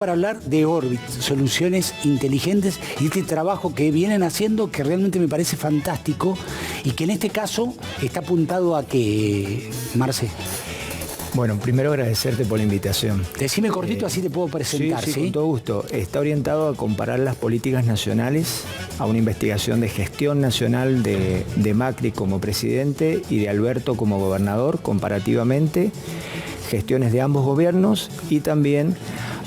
Para hablar de Orbit, soluciones inteligentes y este trabajo que vienen haciendo que realmente me parece fantástico y que en este caso está apuntado a que, Marce. Bueno, primero agradecerte por la invitación. Decime cortito, así te puedo presentar. Sí, con todo gusto. Está orientado a comparar las políticas nacionales, a una investigación de gestión nacional de Macri como presidente y de Alberto como gobernador, comparativamente, gestiones de ambos gobiernos y también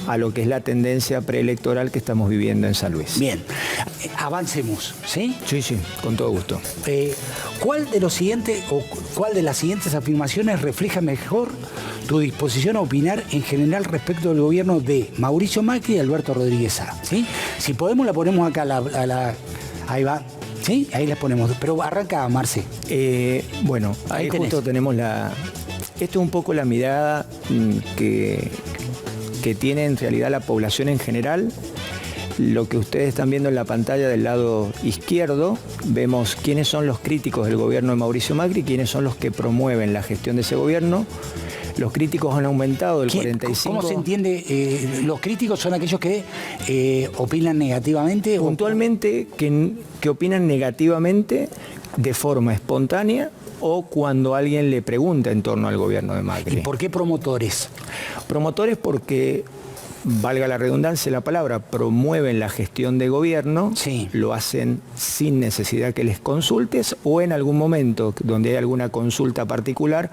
a lo que es la tendencia preelectoral que estamos viviendo en San Luis. Bien, avancemos, ¿sí? Sí, con todo gusto. ¿Cuál de los siguientes o cuál de las siguientes afirmaciones refleja mejor tu disposición a opinar en general respecto del gobierno de Mauricio Macri y Alberto Rodríguez Sá? ¿Sí? Si podemos la ponemos acá ahí va. ¿Sí? Ahí las ponemos. Pero arranca, Marce. Bueno, ahí justo tenemos esto es un poco la mirada que tiene en realidad la población en general. Lo que ustedes están viendo en la pantalla del lado izquierdo, vemos quiénes son los críticos del gobierno de Mauricio Macri, quiénes son los que promueven la gestión de ese gobierno. Los críticos han aumentado del 45%. ¿Cómo se entiende? ¿Los críticos son aquellos que opinan negativamente? Puntualmente, que opinan negativamente de forma espontánea o cuando alguien le pregunta en torno al gobierno de Macri. ¿Y por qué promotores? Promotores porque, valga la redundancia de la palabra, promueven la gestión de gobierno, sí. Lo hacen sin necesidad que les consultes o en algún momento donde hay alguna consulta particular,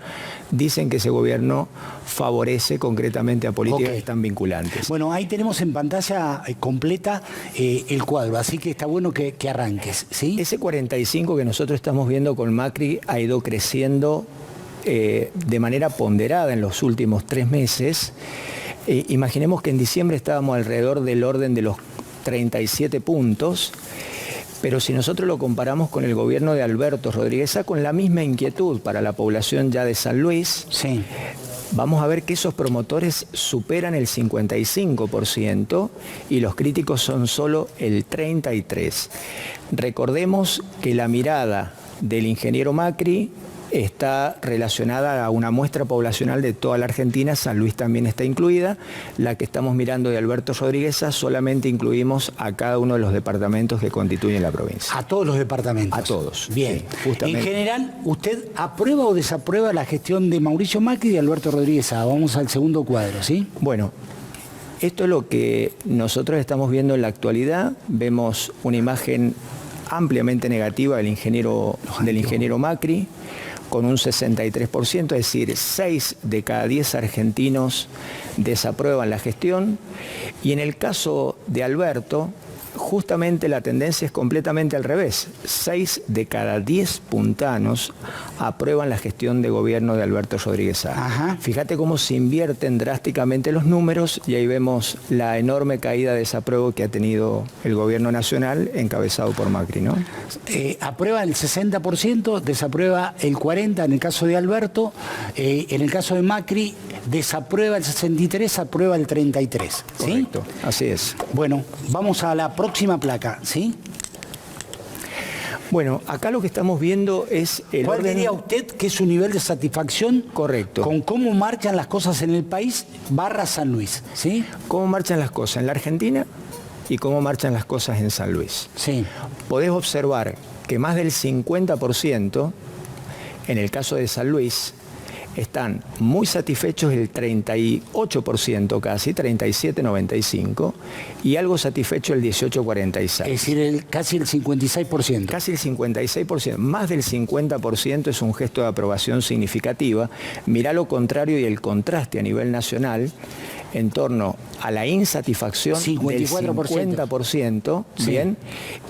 dicen que ese gobierno favorece concretamente a políticas que están vinculantes. Bueno, ahí tenemos en pantalla completa el cuadro, así que está bueno que arranques, ¿sí? Ese 45 que nosotros estamos viendo con Macri ha ido creciendo de manera ponderada en los últimos 3 meses. Imaginemos que en diciembre estábamos alrededor del orden de los 37 puntos, pero si nosotros lo comparamos con el gobierno de Alberto Rodríguez Sá, con la misma inquietud para la población ya de San Luis, sí. Vamos a ver que esos promotores superan el 55% y los críticos son solo el 33%. Recordemos que la mirada del ingeniero Macri está relacionada a una muestra poblacional de toda la Argentina, San Luis también está incluida. La que estamos mirando de Alberto Rodríguez Sá solamente incluimos a cada uno de los departamentos que constituyen la provincia. ¿A todos los departamentos? A todos. Bien. Sí, justamente. En general, ¿usted aprueba o desaprueba la gestión de Mauricio Macri y de Alberto Rodríguez Sá? Vamos al segundo cuadro, ¿sí? Bueno, esto es lo que nosotros estamos viendo en la actualidad. Vemos una imagen ampliamente negativa del ingeniero Macri, con un 63%, es decir, 6 de cada 10 argentinos desaprueban la gestión. Y en el caso de Alberto, justamente la tendencia es completamente al revés. 6 de cada 10 puntanos aprueban la gestión de gobierno de Alberto Rodríguez Sá. Ajá. Fíjate cómo se invierten drásticamente los números y ahí vemos la enorme caída de desapruebo que ha tenido el gobierno nacional encabezado por Macri, ¿no? Aprueba el 60%, desaprueba el 40% en el caso de Alberto, en el caso de Macri desaprueba el 63%, aprueba el 33%. ¿Sí? Correcto, así es. Bueno, vamos a la próxima placa, ¿sí? Bueno, acá lo que estamos viendo es el ¿Cuál diría usted que es su nivel de satisfacción? Correcto. Con cómo marchan las cosas en el país / San Luis, ¿sí? ¿Cómo marchan las cosas en la Argentina y cómo marchan las cosas en San Luis? Sí. Podés observar que más del 50%, en el caso de San Luis, están muy satisfechos el 38% casi, 37,95%, y algo satisfecho el 18,46%. Es decir, casi el 56%. Casi el 56%, más del 50% es un gesto de aprobación significativa. Mirá lo contrario y el contraste a nivel nacional en torno a la insatisfacción 54%. del 50%, sí. Bien,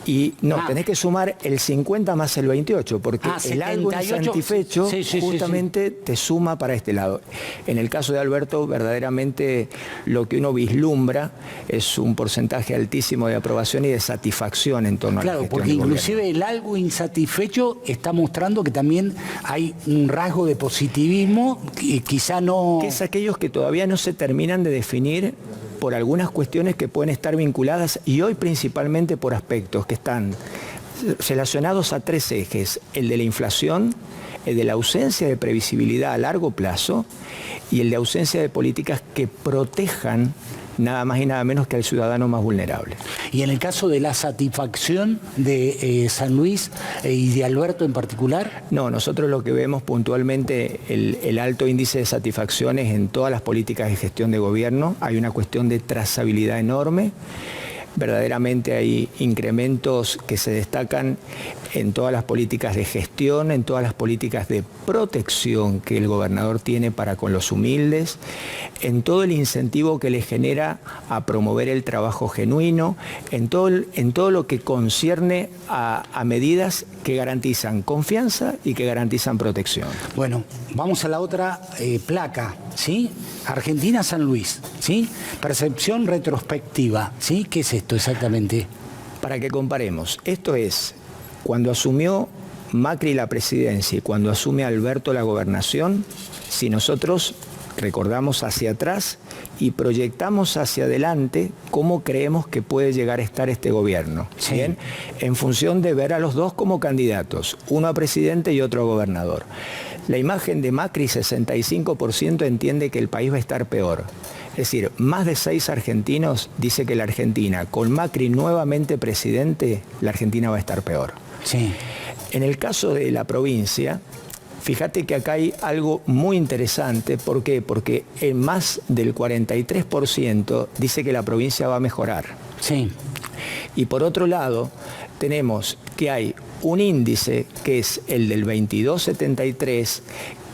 y no, tenés que sumar el 50 más el 28, porque el algo insatisfecho justamente te suma para este lado. En el caso de Alberto, verdaderamente lo que uno vislumbra es un porcentaje altísimo de aprobación y de satisfacción en torno a la gestión. Claro, porque inclusive el algo insatisfecho está mostrando que también hay un rasgo de positivismo que quizá no... Que es aquellos que todavía no se terminan de definir por algunas cuestiones que pueden estar vinculadas y hoy principalmente por aspectos que están relacionados a 3 ejes: el de la inflación, el de la ausencia de previsibilidad a largo plazo y el de ausencia de políticas que protejan nada más y nada menos que al ciudadano más vulnerable. Y en el caso de la satisfacción de San Luis y de Alberto en particular. No, nosotros lo que vemos puntualmente, el alto índice de satisfacción es en todas las políticas de gestión de gobierno. Hay una cuestión de trazabilidad enorme. Verdaderamente hay incrementos que se destacan en todas las políticas de gestión, en todas las políticas de protección que el gobernador tiene para con los humildes, en todo el incentivo que le genera a promover el trabajo genuino, en todo lo que concierne a medidas que garantizan confianza y que garantizan protección. Bueno, vamos a la otra placa, ¿sí? Argentina San Luis, ¿sí? Percepción retrospectiva, ¿sí? ¿Qué es esto exactamente? Para que comparemos, esto es cuando asumió Macri la presidencia y cuando asume Alberto la gobernación, si nosotros recordamos hacia atrás y proyectamos hacia adelante cómo creemos que puede llegar a estar este gobierno, sí. ¿Bien? En función de ver a los dos como candidatos, uno a presidente y otro a gobernador. La imagen de Macri, 65% entiende que el país va a estar peor. Es decir, más de 6 argentinos dice que la Argentina, con Macri nuevamente presidente, la Argentina va a estar peor. Sí. En el caso de la provincia, fíjate que acá hay algo muy interesante. ¿Por qué? Porque en más del 43% dice que la provincia va a mejorar. Sí. Y por otro lado, tenemos que hay un índice que es el del 22,73,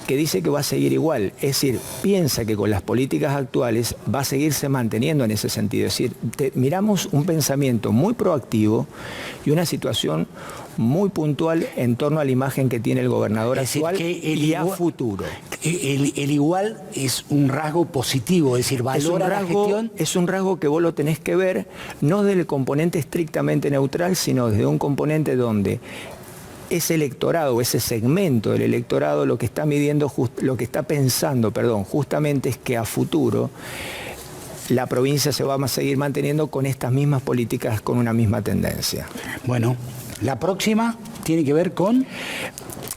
que dice que va a seguir igual. Es decir, piensa que con las políticas actuales va a seguirse manteniendo en ese sentido. Es decir, miramos un pensamiento muy proactivo y una situación muy puntual en torno a la imagen que tiene el gobernador actual y a futuro. El igual es un rasgo positivo, es decir, valora la gestión. Es un rasgo que vos lo tenés que ver no desde el componente estrictamente neutral, sino desde un componente donde ese electorado, ese segmento del electorado, lo que está midiendo, lo que está pensando, justamente es que a futuro la provincia se va a seguir manteniendo con estas mismas políticas, con una misma tendencia. Bueno, la próxima tiene que ver con...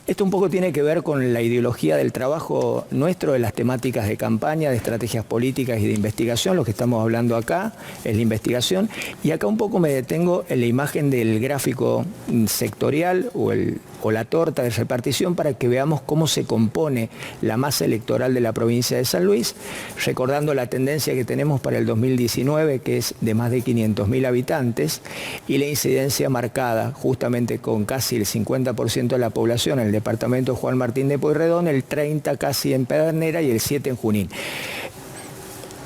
Esto un poco tiene que ver con la ideología del trabajo nuestro, de las temáticas de campaña, de estrategias políticas y de investigación. Lo que estamos hablando acá es la investigación. Y acá un poco me detengo en la imagen del gráfico sectorial o la torta de repartición para que veamos cómo se compone la masa electoral de la provincia de San Luis, recordando la tendencia que tenemos para el 2019, que es de más de 500.000 habitantes, y la incidencia marcada justamente con casi el 50% de la población en el departamento Juan Martín de Pueyrredón, el 30% casi en Pedernera y el 7% en Junín.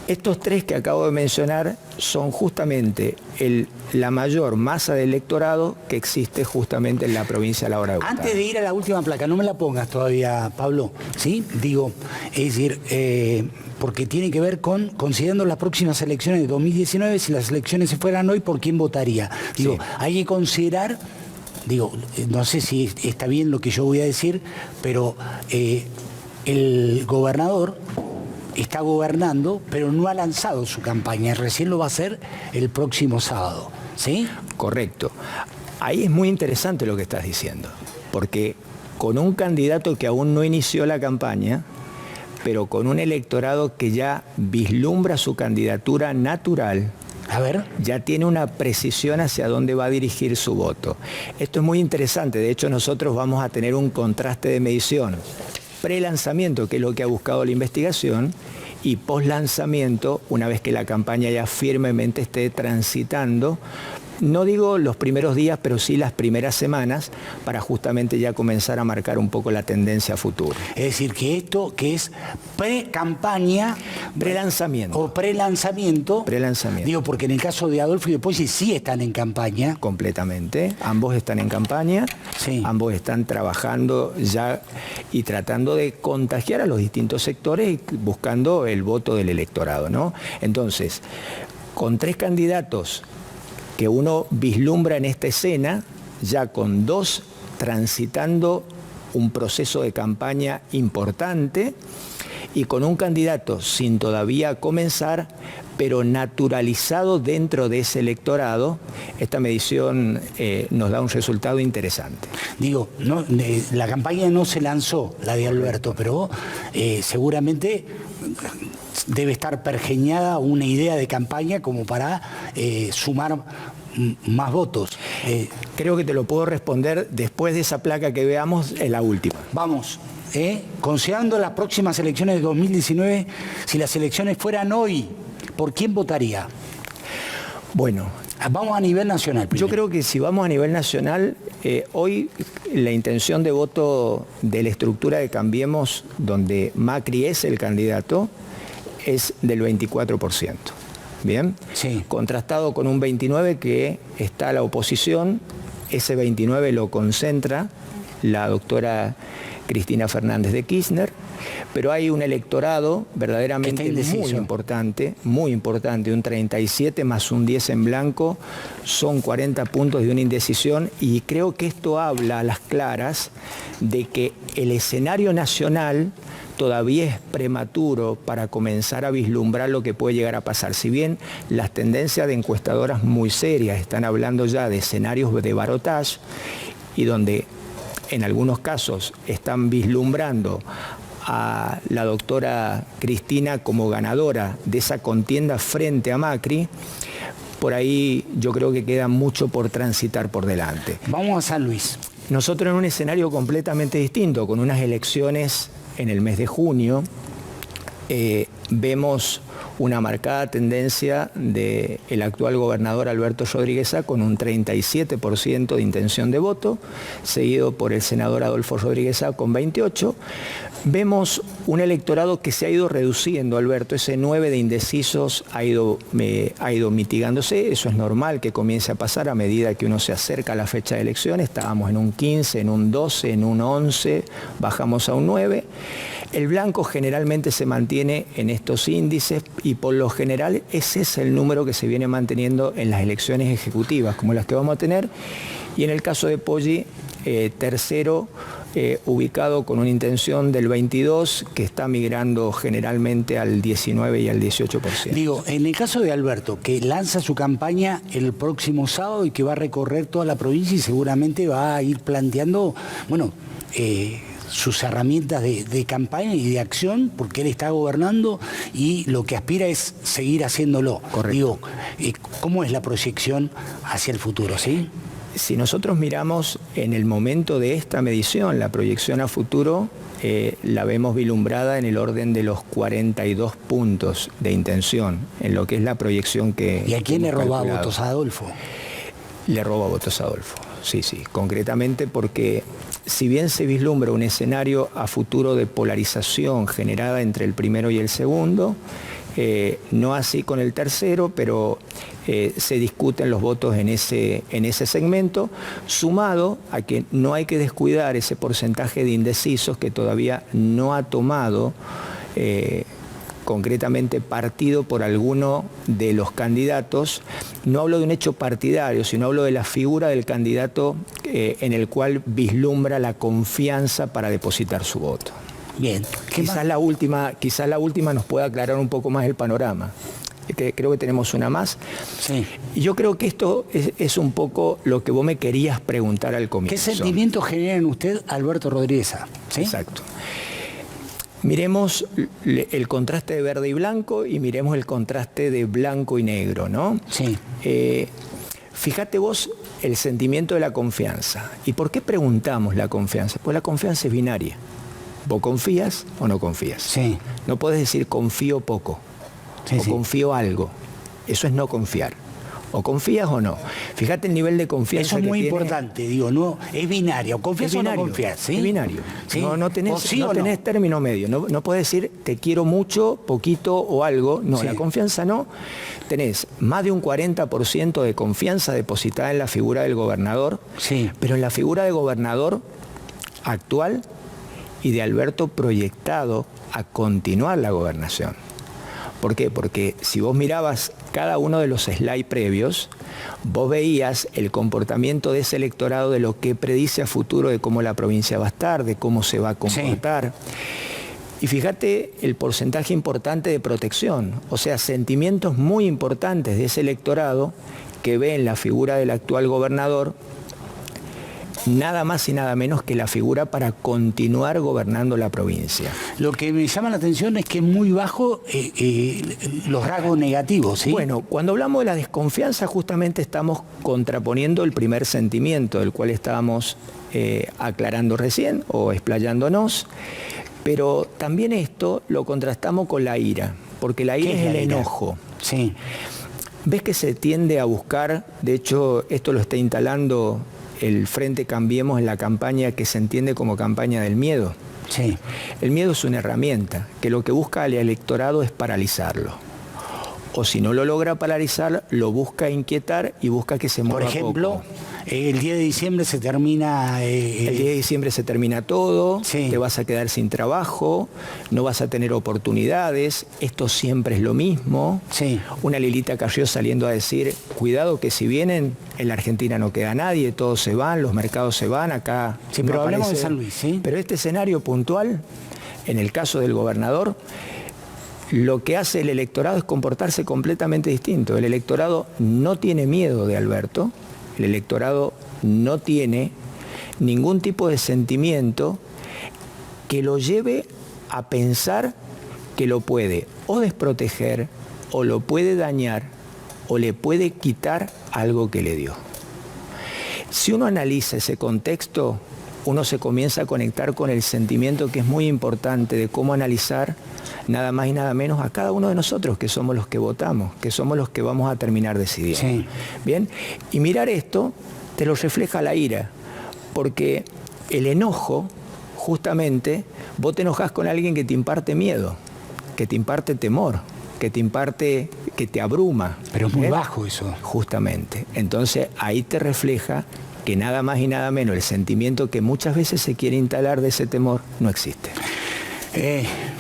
Estos tres que acabo de mencionar son justamente la mayor masa de electorado que existe justamente en la provincia a la hora de votar. Antes de ir a la última placa, no me la pongas todavía, Pablo, ¿sí? Digo, es decir, porque tiene que ver con, considerando las próximas elecciones de 2019, si las elecciones se fueran hoy, ¿por quién votaría? Digo, sí. Hay que considerar... Digo, no sé si está bien lo que yo voy a decir, pero el gobernador está gobernando, pero no ha lanzado su campaña. Recién lo va a hacer el próximo sábado, ¿sí? Correcto. Ahí es muy interesante lo que estás diciendo, porque con un candidato que aún no inició la campaña, pero con un electorado que ya vislumbra su candidatura natural, a ver, ya tiene una precisión hacia dónde va a dirigir su voto. Esto es muy interesante. De hecho, nosotros vamos a tener un contraste de medición pre-lanzamiento, que es lo que ha buscado la investigación, y post-lanzamiento, una vez que la campaña ya firmemente esté transitando, no digo los primeros días, pero sí las primeras semanas, para justamente ya comenzar a marcar un poco la tendencia a futuro. Es decir, que esto que es pre-campaña... Pre-lanzamiento. O pre-lanzamiento. Pre-lanzamiento. Digo, porque en el caso de Adolfo y de Poggi sí están en campaña. Completamente. Ambos están en campaña. Sí. Ambos están trabajando ya y tratando de contagiar a los distintos sectores y buscando el voto del electorado, ¿no? Entonces, con 3 candidatos que uno vislumbra en esta escena, ya con 2 transitando un proceso de campaña importante y con un candidato sin todavía comenzar, pero naturalizado dentro de ese electorado, esta medición nos da un resultado interesante. Digo, no, la campaña no se lanzó, la de Alberto, pero seguramente debe estar pergeñada una idea de campaña como para sumar más votos. Creo que te lo puedo responder después de esa placa que veamos, en la última. Vamos. Considerando las próximas elecciones de 2019, si las elecciones fueran hoy, ¿por quién votaría? Bueno, vamos a nivel nacional primero. Yo creo que si vamos a nivel nacional, hoy la intención de voto de la estructura de Cambiemos, donde Macri es el candidato, es del 24%. ¿Bien? Sí. Contrastado con un 29% que está la oposición, ese 29% lo concentra la doctora Cristina Fernández de Kirchner, pero hay un electorado verdaderamente muy importante, un 37 más un 10 en blanco, son 40 puntos de una indecisión, y creo que esto habla a las claras de que el escenario nacional todavía es prematuro para comenzar a vislumbrar lo que puede llegar a pasar. Si bien las tendencias de encuestadoras muy serias están hablando ya de escenarios de balotaje, y donde en algunos casos están vislumbrando a la doctora Cristina como ganadora de esa contienda frente a Macri, por ahí yo creo que queda mucho por transitar por delante. Vamos a San Luis. Nosotros en un escenario completamente distinto, con unas elecciones en el mes de junio, vemos una marcada tendencia del actual gobernador Alberto Rodríguez Sá con un 37% de intención de voto, seguido por el senador Adolfo Rodríguez Sá con 28%. Vemos un electorado que se ha ido reduciendo, Alberto, ese 9 de indecisos ha ido mitigándose, eso es normal que comience a pasar a medida que uno se acerca a la fecha de elecciones. Estábamos en un 15, en un 12, en un 11, bajamos a un 9. El blanco generalmente se mantiene en estos índices y por lo general ese es el número que se viene manteniendo en las elecciones ejecutivas, como las que vamos a tener. Y en el caso de Poggi, tercero, ubicado con una intención del 22%, que está migrando generalmente al 19% y al 18%. Digo, en el caso de Alberto, que lanza su campaña el próximo sábado y que va a recorrer toda la provincia y seguramente va a ir planteando, bueno, sus herramientas de campaña y de acción, porque él está gobernando y lo que aspira es seguir haciéndolo. Correcto. Digo, ¿cómo es la proyección hacia el futuro, sí? Si nosotros miramos en el momento de esta medición, la proyección a futuro, la vemos vislumbrada en el orden de los 42 puntos de intención, en lo que es la proyección que... ¿Y a quién le roba votos a Adolfo? Le roba votos a Adolfo, sí, concretamente porque si bien se vislumbra un escenario a futuro de polarización generada entre el primero y el segundo, no así con el tercero, pero se discuten los votos en ese segmento, sumado a que no hay que descuidar ese porcentaje de indecisos que todavía no ha tomado concretamente partido por alguno de los candidatos. No hablo de un hecho partidario, sino hablo de la figura del candidato en el cual vislumbra la confianza para depositar su voto. Bien. Quizás la última nos pueda aclarar un poco más el panorama. Creo que tenemos una más. Sí. Yo creo que esto es un poco lo que vos me querías preguntar al comienzo. ¿Qué sentimientos genera en usted Alberto Rodríguez Sá? ¿Sí? Exacto. Miremos el contraste de verde y blanco y miremos el contraste de blanco y negro, ¿no? Sí. Fíjate vos el sentimiento de la confianza. ¿Y por qué preguntamos la confianza? Pues la confianza es binaria. ¿Vos confías o no confías? Sí. No podés decir confío poco o confío algo. Eso es no confiar. O confías o no. Fíjate el nivel de confianza. Eso es muy importante, digo, no, es binario, confías o no confías, ¿sí? Es binario. ¿Sí? No tenés término medio. No podés decir te quiero mucho, poquito o algo. No, sí. La confianza no. Tenés más de un 40% de confianza depositada en la figura del gobernador, sí. Pero en la figura de gobernador actual y de Alberto proyectado a continuar la gobernación. ¿Por qué? Porque si vos mirabas cada uno de los slides previos, vos veías el comportamiento de ese electorado, de lo que predice a futuro, de cómo la provincia va a estar, de cómo se va a comportar. Y fíjate el porcentaje importante de protección, o sea, sentimientos muy importantes de ese electorado que ve en la figura del actual gobernador nada más y nada menos que la figura para continuar gobernando la provincia. Lo que me llama la atención es que es muy bajo los rasgos negativos, ¿sí? Bueno, cuando hablamos de la desconfianza justamente estamos contraponiendo el primer sentimiento del cual estábamos aclarando recién o explayándonos, pero también esto lo contrastamos con la ira, porque la ira es el enojo. Sí. ¿Ves que se tiende a buscar, de hecho esto lo está instalando el Frente Cambiemos en la campaña que se entiende como campaña del miedo? Sí. El miedo es una herramienta que lo que busca al electorado es paralizarlo. O si no lo logra paralizar, lo busca inquietar y busca que se mueva. Por ejemplo, poco. El 10 de diciembre se termina... El 10 de diciembre se termina todo, sí. Te vas a quedar sin trabajo, no vas a tener oportunidades, esto siempre es lo mismo. Sí. Una Lilita Carrió saliendo a decir, cuidado que si vienen, en la Argentina no queda nadie, todos se van, los mercados se van, acá... Sí, no pero hablemos aparece. de San Luis, ¿sí? Pero este escenario puntual, en el caso del gobernador, lo que hace el electorado es comportarse completamente distinto. El electorado no tiene miedo de Alberto, el electorado no tiene ningún tipo de sentimiento que lo lleve a pensar que lo puede o desproteger, o lo puede dañar, o le puede quitar algo que le dio. Si uno analiza ese contexto, uno se comienza a conectar con el sentimiento que es muy importante de cómo analizar nada más y nada menos a cada uno de nosotros, que somos los que votamos, que somos los que vamos a terminar decidiendo. Sí. Bien, y mirar esto te lo refleja la ira, porque el enojo, justamente, vos te enojás con alguien que te imparte miedo, que te imparte temor, que te abruma. Pero es muy bajo eso. Justamente. Entonces ahí te refleja que nada más y nada menos el sentimiento que muchas veces se quiere instalar de ese temor no existe.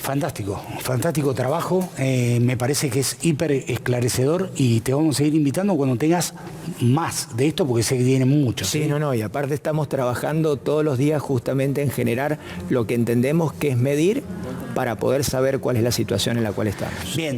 Fantástico trabajo, me parece que es hiper esclarecedor y te vamos a seguir invitando cuando tengas más de esto porque sé que tiene mucho. Sí, no, y aparte estamos trabajando todos los días justamente en generar lo que entendemos que es medir para poder saber cuál es la situación en la cual estamos. Bien.